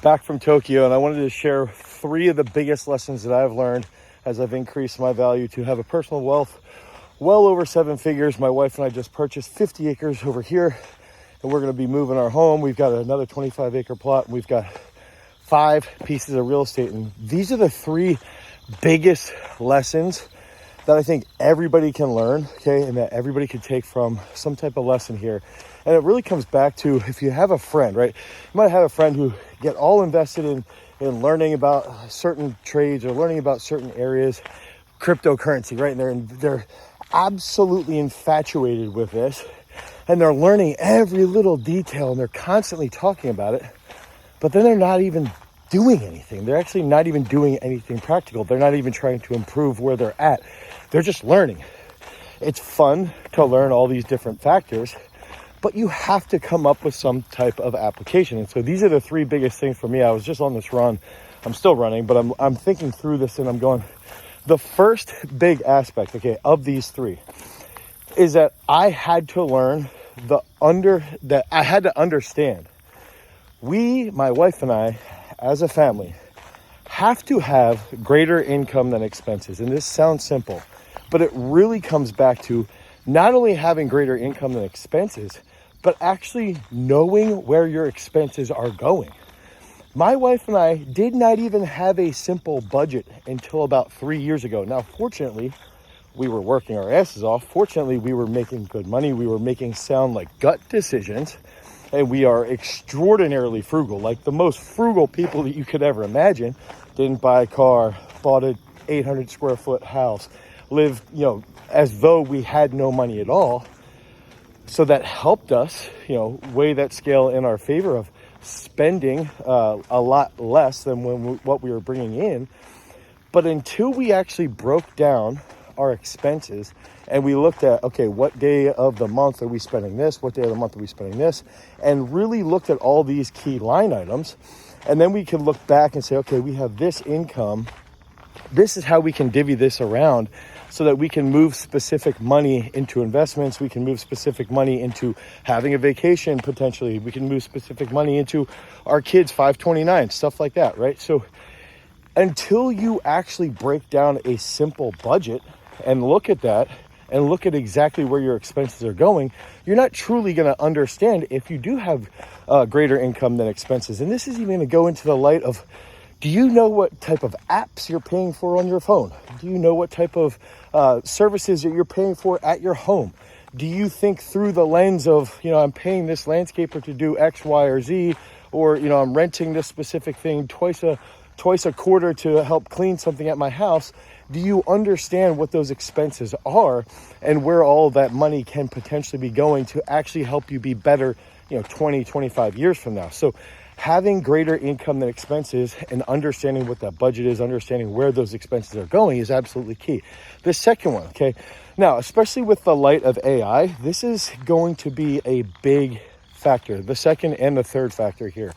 back from Tokyo, and I wanted to share 3 of the biggest lessons that I've learned as I've increased my value to have a personal wealth well over 7 figures. My wife and I just purchased 50 acres over here, and we're going to be moving our home. We've got another 25-acre plot, and we've got 5 pieces of real estate. And these are the 3 biggest lessons that I think everybody can learn, okay, and that everybody can take from some type of lesson here. And it really comes back to, if you have a friend, right? You might have a friend who get all invested in learning about certain trades or learning about certain areas, cryptocurrency, right? And they're absolutely infatuated with this, and they're learning every little detail, and they're constantly talking about it, but then they're not even doing anything. They're actually not even doing anything practical. They're not even trying to improve where they're at. They're just learning. It's fun to learn all these different factors, but you have to come up with some type of application. And so these are the 3 biggest things for me. I was just on this run. I'm still running, but I'm thinking through this, and I'm going, the first big aspect, okay, of these 3 is that I had to learn I had to understand. My wife and I, as a family, have to have greater income than expenses. And this sounds simple, but it really comes back to not only having greater income than expenses, but actually knowing where your expenses are going. My wife and I did not even have a simple budget until about 3 years ago. Now, fortunately, we were working our asses off. Fortunately, we were making good money. We were making sound like gut decisions. And we are extraordinarily frugal, like the most frugal people that you could ever imagine. Didn't buy a car, bought an 800 square foot house, lived, as though we had no money at all. So that helped us, weigh that scale in our favor of spending a lot less than what we were bringing in. But until we actually broke down our expenses and we looked at, okay, what day of the month are we spending this? What day of the month are we spending this? And really looked at all these key line items. And then we can look back and say, okay, we have this income. This is how we can divvy this around so that we can move specific money into investments. We can move specific money into having a vacation potentially. We can move specific money into our kids' 529, stuff like that, right? So until you actually break down a simple budget and look at that and look at exactly where your expenses are going, you're not truly going to understand if you do have greater income than expenses. And this is even going to go into the light of, do you know what type of apps you're paying for on your phone? Do you know what type of services that you're paying for at your home? Do you think through the lens of, I'm paying this landscaper to do X, Y, or Z, or, I'm renting this specific thing twice a quarter to help clean something at my house? Do you understand what those expenses are and where all of that money can potentially be going to actually help you be better, 20, 25 years from now? So having greater income than expenses and understanding what that budget is, understanding where those expenses are going is absolutely key. The second one, okay, now, especially with the light of AI, this is going to be a big factor, the second and the third factor here.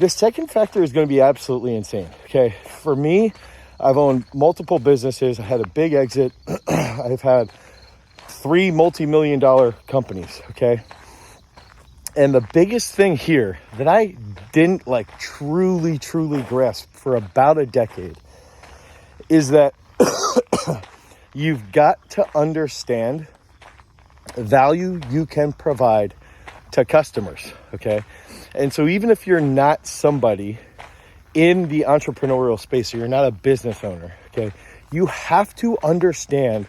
The second factor is going to be absolutely insane, okay? For me, I've owned multiple businesses. I had a big exit. I've had 3 multi-million-dollar companies, okay? And the biggest thing here that I didn't truly grasp for about a decade is that you've got to understand value you can provide to customers, okay? And so even if you're not somebody in the entrepreneurial space, or you're not a business owner, okay, you have to understand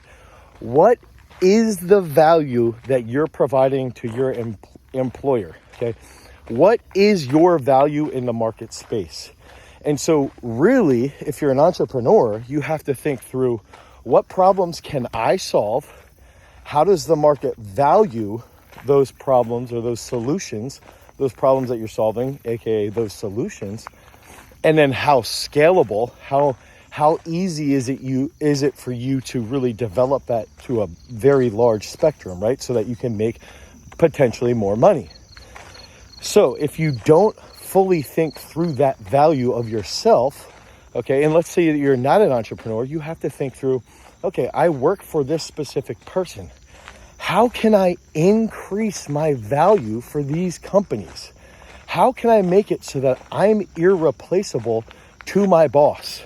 what is the value that you're providing to your employer, okay? What is your value in the market space? And so really, if you're an entrepreneur, you have to think through, what problems can I solve? How does the market value those problems or those solutions, those problems that you're solving, aka those solutions? And then how scalable, how easy is it for you to really develop that to a very large spectrum, right? So that you can make potentially more money. So if you don't fully think through that value of yourself, okay, and let's say that you're not an entrepreneur, you have to think through, okay, I work for this specific person. How can I increase my value for these companies? How can I make it so that I'm irreplaceable to my boss?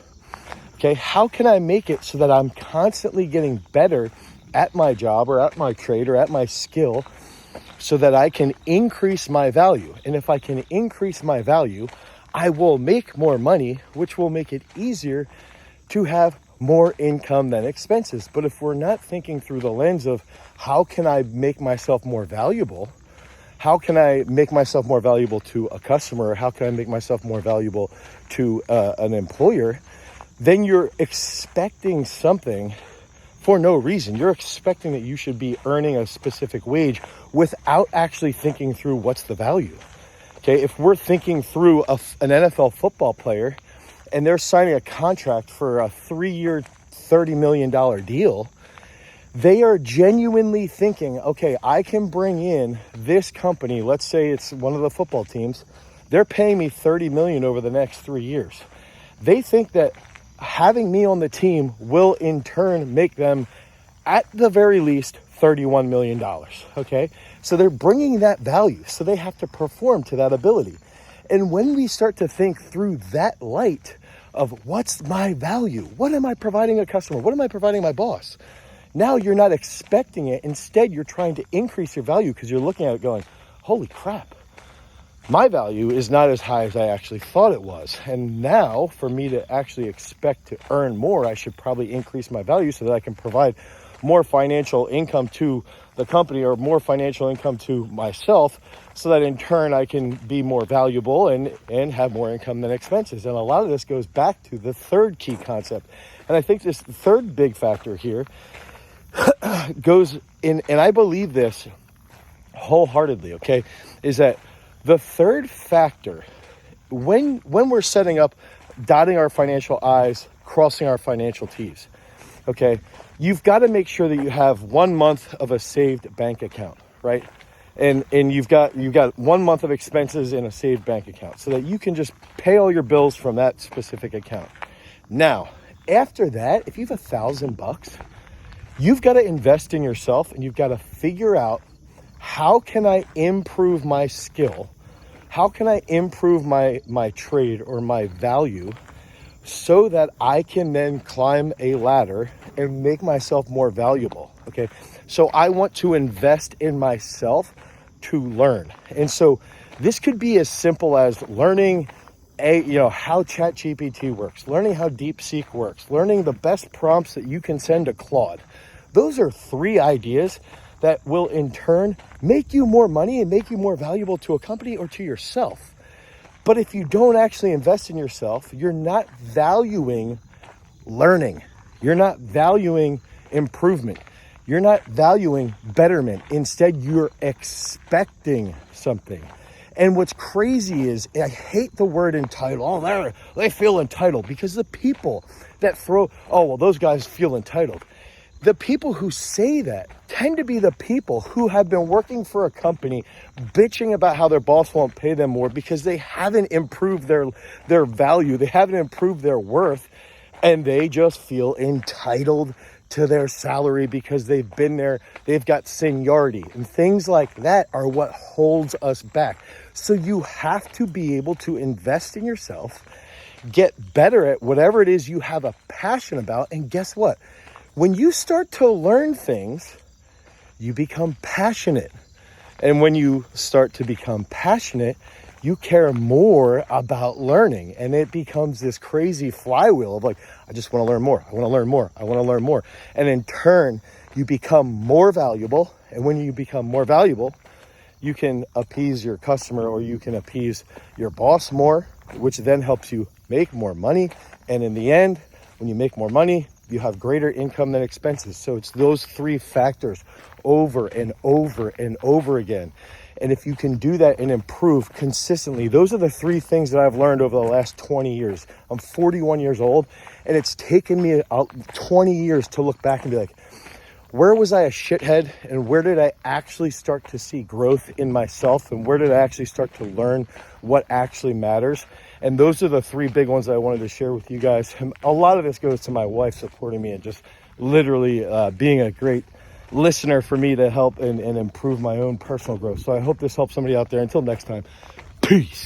Okay, how can I make it so that I'm constantly getting better at my job or at my trade or at my skill so that I can increase my value? And if I can increase my value, I will make more money, which will make it easier to have more income than expenses. But if we're not thinking through the lens of how can I make myself more valuable, how can I make myself more valuable to a customer, how can I make myself more valuable to an employer, then you're expecting something for no reason. You're expecting that you should be earning a specific wage without actually thinking through what's the value. Okay, if we're thinking through an NFL football player and they're signing a contract for a 3-year, $30 million deal, they are genuinely thinking, okay, I can bring in this company. Let's say it's one of the football teams. They're paying me $30 million over the next 3 years. They think that having me on the team will in turn make them, at the very least, $31 million, okay? So they're bringing that value, so they have to perform to that ability. And when we start to think through that light of what's my value, what am I providing a customer, what am I providing my boss? Now you're not expecting it. Instead, you're trying to increase your value because you're looking at it going, holy crap, my value is not as high as I actually thought it was. And now for me to actually expect to earn more, I should probably increase my value so that I can provide more financial income to the company or more financial income to myself so that in turn I can be more valuable and have more income than expenses. And a lot of this goes back to the third key concept. And I think this third big factor here goes in, and I believe this wholeheartedly, okay, is that the third factor, when we're setting up, dotting our financial I's, crossing our financial T's, okay, you've got to make sure that you have 1 month of a saved bank account, right? And you've got 1 month of expenses in a saved bank account so that you can just pay all your bills from that specific account. Now, after that, if you have $1,000, you've got to invest in yourself and you've got to figure out, how can I improve my skill? How can I improve my trade or my value so that I can then climb a ladder and make myself more valuable? Okay, so I want to invest in myself to learn. And so this could be as simple as learning how ChatGPT works, learning how DeepSeek works, learning the best prompts that you can send to Claude. Those are 3 ideas that will in turn make you more money and make you more valuable to a company or to yourself. But if you don't actually invest in yourself, you're not valuing learning. You're not valuing improvement. You're not valuing betterment. Instead, you're expecting something. And what's crazy is, I hate the word entitled. Oh, they feel entitled, because the people that those guys feel entitled. The people who say that tend to be the people who have been working for a company bitching about how their boss won't pay them more because they haven't improved their value. They haven't improved their worth, and they just feel entitled to their salary because they've been there. They've got seniority, and things like that are what holds us back. So you have to be able to invest in yourself, get better at whatever it is you have a passion about. And guess what? When you start to learn things, you become passionate. And when you start to become passionate, you care more about learning. And it becomes this crazy flywheel of like, I just want to learn more. I want to learn more. I want to learn more. And in turn, you become more valuable. And when you become more valuable, you can appease your customer or you can appease your boss more, which then helps you make more money. And in the end, when you make more money, you have greater income than expenses. So it's those 3 factors over and over and over again. And if you can do that and improve consistently, those are the 3 things that I've learned over the last 20 years. I'm 41 years old, and it's taken me 20 years to look back and be like, where was I a shithead, and where did I actually start to see growth in myself, and where did I actually start to learn what actually matters? And those are the 3 big ones that I wanted to share with you guys. And a lot of this goes to my wife supporting me and just literally being a great listener for me to help and improve my own personal growth. So I hope this helps somebody out there. Until next time, Peace.